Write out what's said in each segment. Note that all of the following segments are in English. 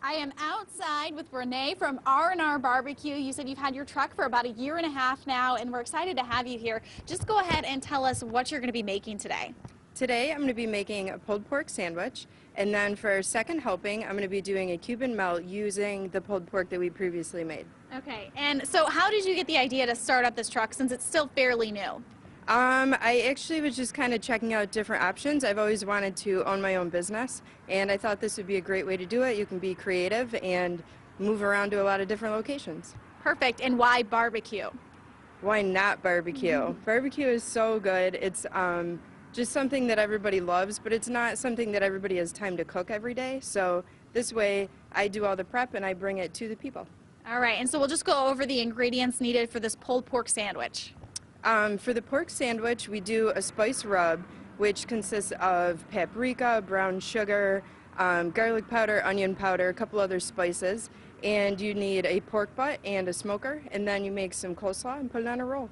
I am outside with Renee from R&R Barbecue. You said you've had your truck for about 1.5 years now, and we're excited to have you here. Just go ahead and tell us what you're going to be making today. Today I'm going to be making a pulled pork sandwich, and then for our second helping I'm going to be doing a Cuban Melt using the pulled pork that we previously made. Okay, and so how did you get the idea to start up this truck since it's still fairly new? I actually was just kind of checking out different options. I've always wanted to own my own business, and I thought this would be a great way to do it. You can be creative and move around to a lot of different locations. Perfect, and why barbecue? Why not barbecue? Barbecue is so good. It's just something that everybody loves, but it's not something that everybody has time to cook every day. So this way I do all the prep and I bring it to the people. All right, and so we'll just go over the ingredients needed for this pulled pork sandwich. For the pork sandwich, we do a spice rub, which consists of paprika, brown sugar, garlic powder, onion powder, a couple other spices, and you need a pork butt and a smoker, and then you make some coleslaw and put it on a roll.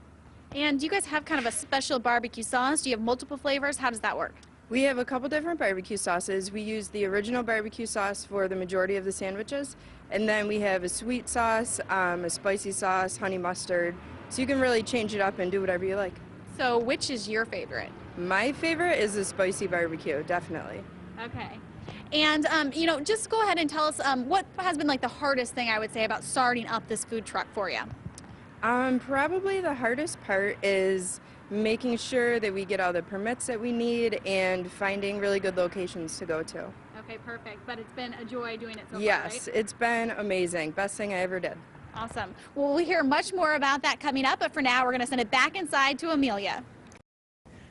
And you guys have kind of a special barbecue sauce. Do you have multiple flavors? How does that work? We have a couple different barbecue sauces. We use the original barbecue sauce for the majority of the sandwiches, and then we have a sweet sauce, a spicy sauce, honey mustard, so you can really change it up and do whatever you like. So which is your favorite? My favorite is the spicy barbecue, definitely. Okay. And, you know, just go ahead and tell us what has been like the hardest thing I would say about starting up this food truck for you? Probably the hardest part is making sure that we get all the permits that we need and finding really good locations to go to. Okay, perfect. But it's been a joy doing it so far, Yes, right? it's been amazing. Best thing I ever did. Awesome. Well, we'll hear much more about that coming up, but for now, we're going to send it back inside to Amelia.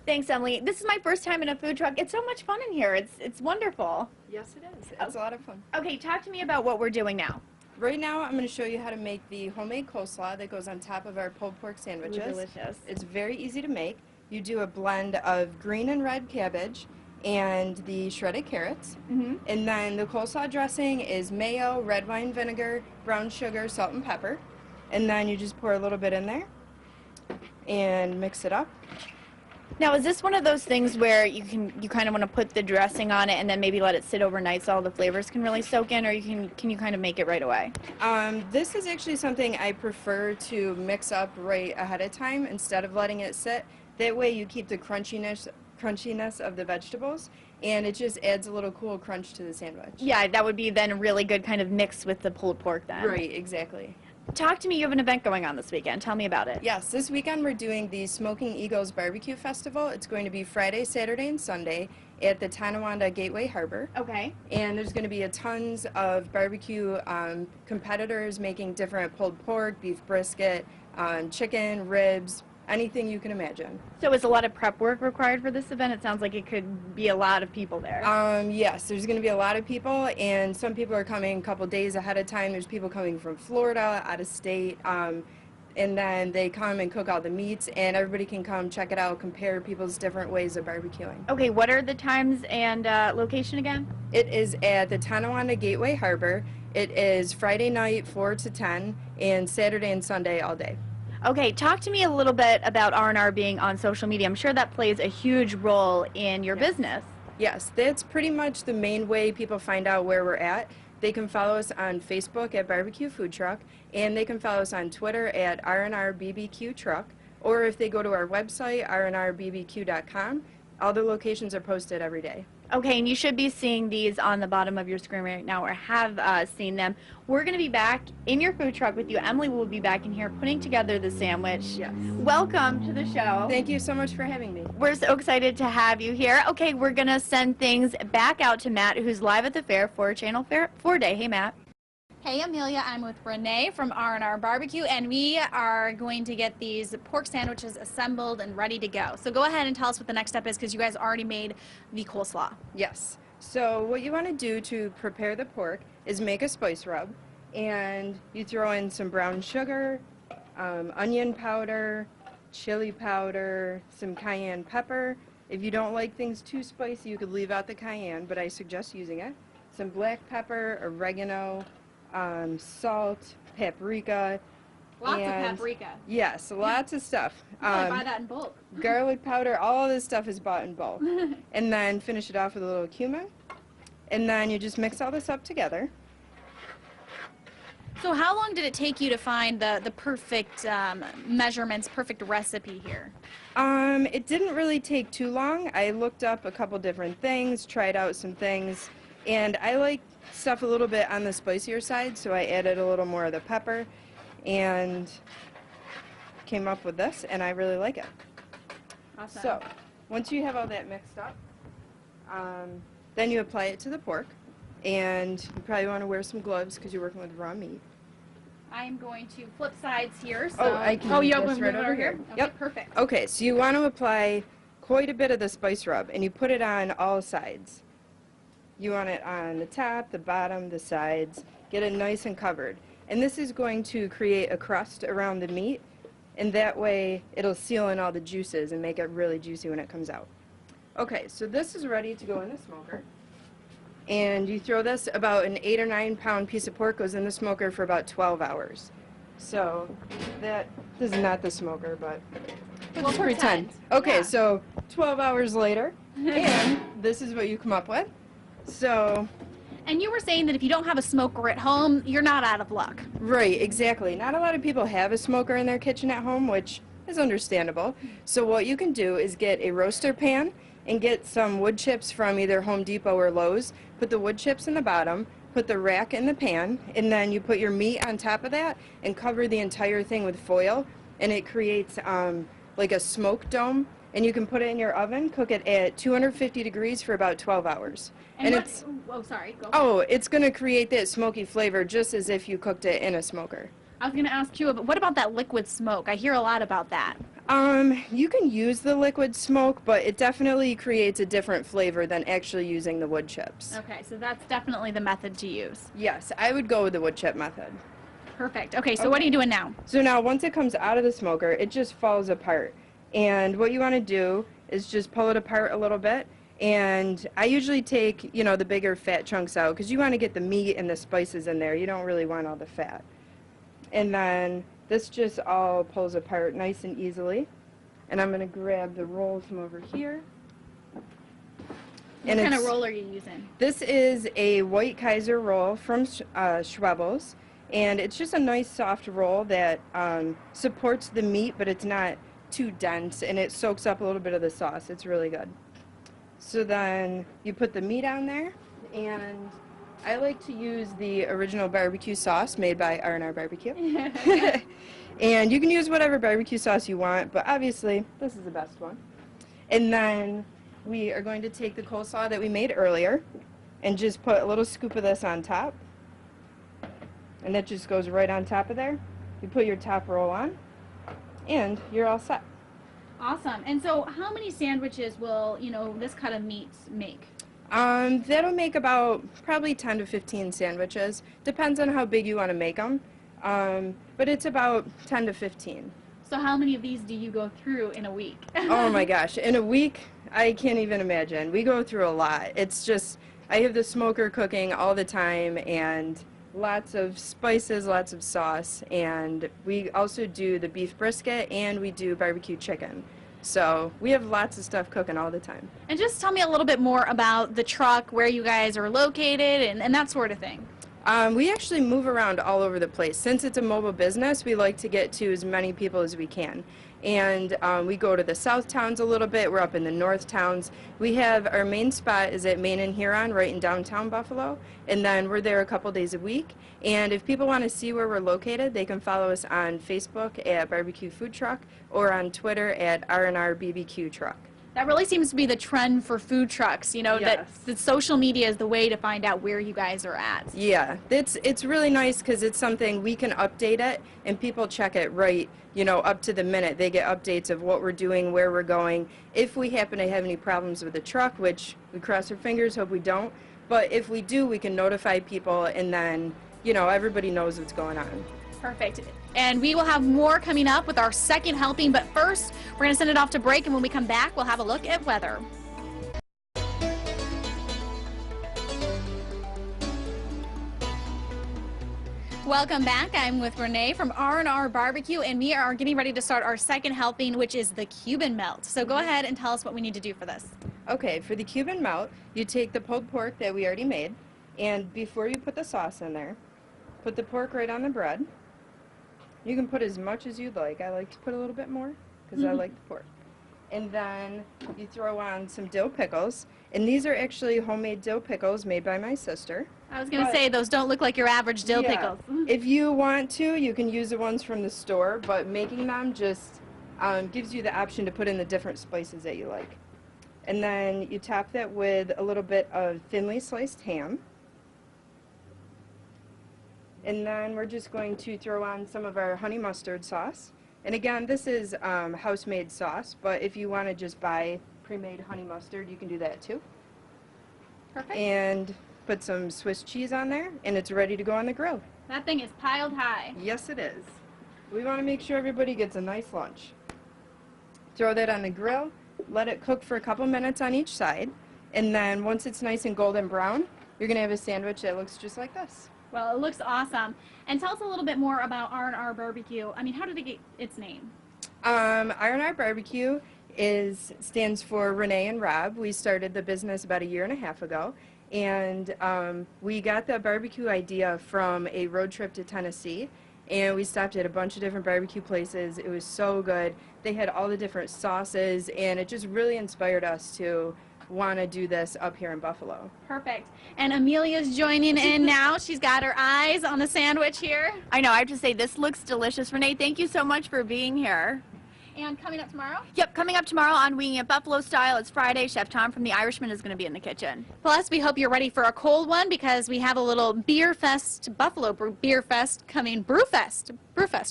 Thanks, Emily. This is my first time in a food truck. It's so much fun in here. It's wonderful. Yes, it is. It's a lot of fun. Okay, talk to me about what we're doing now. Right now, I'm going to show you how to make the homemade coleslaw that goes on top of our pulled pork sandwiches. Ooh, delicious. It's very easy to make. You do a blend of green and red cabbage and the shredded carrots. And then the coleslaw dressing is mayo, red wine vinegar, brown sugar, salt and pepper. And then you just pour a little bit in there and mix it up. Now, is this one of those things where you kind of want to put the dressing on it and then maybe let it sit overnight so all the flavors can really soak in, or can you kind of make it right away? This is actually something I prefer to mix up right ahead of time instead of letting it sit. That way you keep the crunchiness of the vegetables, and it just adds a little cool crunch to the sandwich. Yeah, that would be then a really good kind of mix with the pulled pork then. Right, exactly. Talk to me, you have an event going on this weekend. Tell me about it. Yes, this weekend we're doing the Smoking Eagles Barbecue Festival. It's going to be Friday, Saturday, and Sunday at the Tonawanda Gateway Harbor. Okay. And there's going to be tons of barbecue competitors making different pulled pork, beef brisket, chicken, ribs, anything you can imagine. So is a lot of prep work required for this event? It sounds like it could be a lot of people there. Yes, there's going to be a lot of people, and some people are coming a couple days ahead of time. There's people coming from Florida, out of state, and then they come and cook all the meats, and everybody can come check it out, compare people's different ways of barbecuing. Okay, what are the times and location again? It is at the Tonawanda Gateway Harbor. It is Friday night 4 to 10, and Saturday and Sunday all day. Okay, talk to me a little bit about R&R being on social media. I'm sure that plays a huge role in your business. Yes, that's pretty much the main way people find out where we're at. They can follow us on Facebook at Barbecue Food Truck, and they can follow us on Twitter at R&R BBQ Truck, or if they go to our website, rnrbbq.com, all the locations are posted every day. Okay, and you should be seeing these on the bottom of your screen right now, or have seen them. We're going to be back in your food truck with you. Emily will be back in here putting together the sandwich. Yes. Welcome to the show. Thank you so much for having me. We're so excited to have you here. Okay, we're going to send things back out to Matt, who's live at the fair for Channel 4 Day. Hey, Matt. Hey, Amelia. I'm with Renee from R&R Barbecue, and we are going to get these pork sandwiches assembled and ready to go. So go ahead and tell us what the next step is, because you guys already made the coleslaw. Yes. So what you want to do to prepare the pork is make a spice rub, and you throw in some brown sugar, onion powder, chili powder, some cayenne pepper. If you don't like things too spicy, you could leave out the cayenne, but I suggest using it. Some black pepper, oregano, salt, paprika. Lots of paprika. Yes, lots of stuff. I buy that in bulk. Garlic powder, all of this stuff is bought in bulk. And then finish it off with a little cumin. And then you just mix all this up together. So how long did it take you to find the perfect measurements, perfect recipe here? It didn't really take too long. I looked up a couple different things, tried out some things, and I like stuff a little bit on the spicier side, so I added a little more of the pepper and came up with this, and I really like it. Awesome. So, once you have all that mixed up, then you apply it to the pork, and you probably want to wear some gloves because you're working with raw meat. I'm going to flip sides here. So. Oh, I can you do have this one right over over here? here. Okay, Yep. perfect. Okay, so you want to apply quite a bit of the spice rub, and you put it on all sides. You want it on the top, the bottom, the sides. Get it nice and covered. And this is going to create a crust around the meat, and that way it'll seal in all the juices and make it really juicy when it comes out. Okay, so this is ready to go in the smoker. And you throw this, about an 8 or 9 pound piece of pork goes in the smoker for about 12 hours. So this is not the smoker, but We'll pretend. Okay, Yeah. so 12 hours later, and this is what you come up with. So, And you were saying that if you don't have a smoker at home, you're not out of luck. right, exactly. Not a lot of people have a smoker in their kitchen at home, which is understandable. So what you can do is get a roaster pan and get some wood chips from either Home Depot or Lowe's. Put the wood chips in the bottom, put the rack in the pan, and then you put your meat on top of that and cover the entire thing with foil, and it creates like a smoke dome, and you can put it in your oven, cook it at 250 degrees for about 12 hours. And what, it's sorry, go. Oh, it's going to create that smoky flavor just as if you cooked it in a smoker. I was going to ask you, but what about that liquid smoke? I hear a lot about that. You can use the liquid smoke, but it definitely creates a different flavor than actually using the wood chips. Okay, so that's definitely the method to use. Yes, I would go with the wood chip method. Perfect. Okay, so what are you doing now? So now once it comes out of the smoker, it just falls apart. And what you want to do is just pull it apart a little bit. And I usually take, the bigger fat chunks out because you want to get the meat and the spices in there. You don't really want all the fat. And then this just all pulls apart nice and easily. And I'm going to grab the roll from over here. What kind of roll are you using? This is a White Kaiser roll from Schwebel's. And it's just a nice soft roll that supports the meat, but it's not too dense, and it soaks up a little bit of the sauce. It's really good. So then you put the meat on there, and I like to use the original barbecue sauce made by R&R Barbecue. And you can use whatever barbecue sauce you want, but obviously this is the best one. And then we are going to take the coleslaw that we made earlier and just put a little scoop of this on top. And that just goes right on top of there. You put your top roll on, and you're all set. Awesome. And so how many sandwiches will, this cut of meat make? That'll make about probably 10 to 15 sandwiches. Depends on how big you want to make them. But it's about 10 to 15. So how many of these do you go through in a week? Oh my gosh. In a week, I can't even imagine. We go through a lot. It's just, I have the smoker cooking all the time, and lots of spices, lots of sauce, and we also do the beef brisket and we do barbecue chicken. So we have lots of stuff cooking all the time. And just tell me a little bit more about the truck, where you guys are located, and that sort of thing. We actually move around all over the place. Since it's a mobile business, we like to get to as many people as we can. And we go to the south towns a little bit. We're up in the north towns. We have our main spot is at Main and Huron, right in downtown Buffalo. And then we're there a couple days a week. And if people want to see where we're located, they can follow us on Facebook at Barbecue Food Truck or on Twitter at R&R BBQ Truck. That really seems to be the trend for food trucks, that Yes. the social media is the way to find out where you guys are at. Yeah, it's really nice because it's something we can update it, and people check it right, up to the minute. They get updates of what we're doing, where we're going. If we happen to have any problems with the truck, which we cross our fingers, hope we don't, but if we do, we can notify people, and then, everybody knows what's going on. Perfect. And we will have more coming up with our second helping, but first, we're going to send it off to break, and when we come back, we'll have a look at weather. Welcome back. I'm with Renee from R&R Barbecue, and we are getting ready to start our second helping, which is the Cuban Melt. So go ahead and tell us what we need to do for this. Okay, for the Cuban Melt, you take the pulled pork that we already made, and before you put the sauce in there, Put the pork right on the bread. You can put as much as you'd like. I like to put a little bit more because I like the pork. And then you throw on some dill pickles. And these are actually homemade dill pickles made by my sister. I was going to say, those don't look like your average dill pickles. If you want to, you can use the ones from the store, but making them just gives you the option to put in the different spices that you like. And then you top that with a little bit of thinly sliced ham. And then we're just going to throw on some of our honey mustard sauce. And again, this is house-made sauce, but if you want to just buy pre-made honey mustard, you can do that too. Perfect. And put some Swiss cheese on there, and it's ready to go on the grill. That thing is piled high. Yes, it is. We want to make sure everybody gets a nice lunch. Throw that on the grill, let it cook for a couple minutes on each side, and then once it's nice and golden brown, you're going to have a sandwich that looks just like this. Well, it looks awesome. And tell us a little bit more about R&R Barbecue. I mean, how did it get its name? R&R Barbecue stands for Renee and Rob. We started the business about 1.5 years ago, and we got the barbecue idea from a road trip to Tennessee, and we stopped at a bunch of different barbecue places. It was so good. They had all the different sauces, and it just really inspired us to want to do this up here in Buffalo. Perfect. And Amelia's joining in now. She's got her eyes on the sandwich here. I know, I have to say, this looks delicious. Renee, thank you so much for being here. And coming up tomorrow? Yep, coming up tomorrow on Winging It Buffalo Style, it's Friday. Chef Tom from The Irishman is going to be in the kitchen. Plus, we hope you're ready for a cold one because we have a little Beer Fest, Buffalo Beer Fest coming. Brewfest,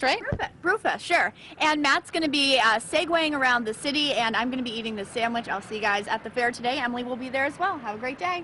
right? Brewfest, sure. And Matt's going to be segueing around the city, and I'm going to be eating this sandwich. I'll see you guys at the fair today. Emily will be there as well. Have a great day.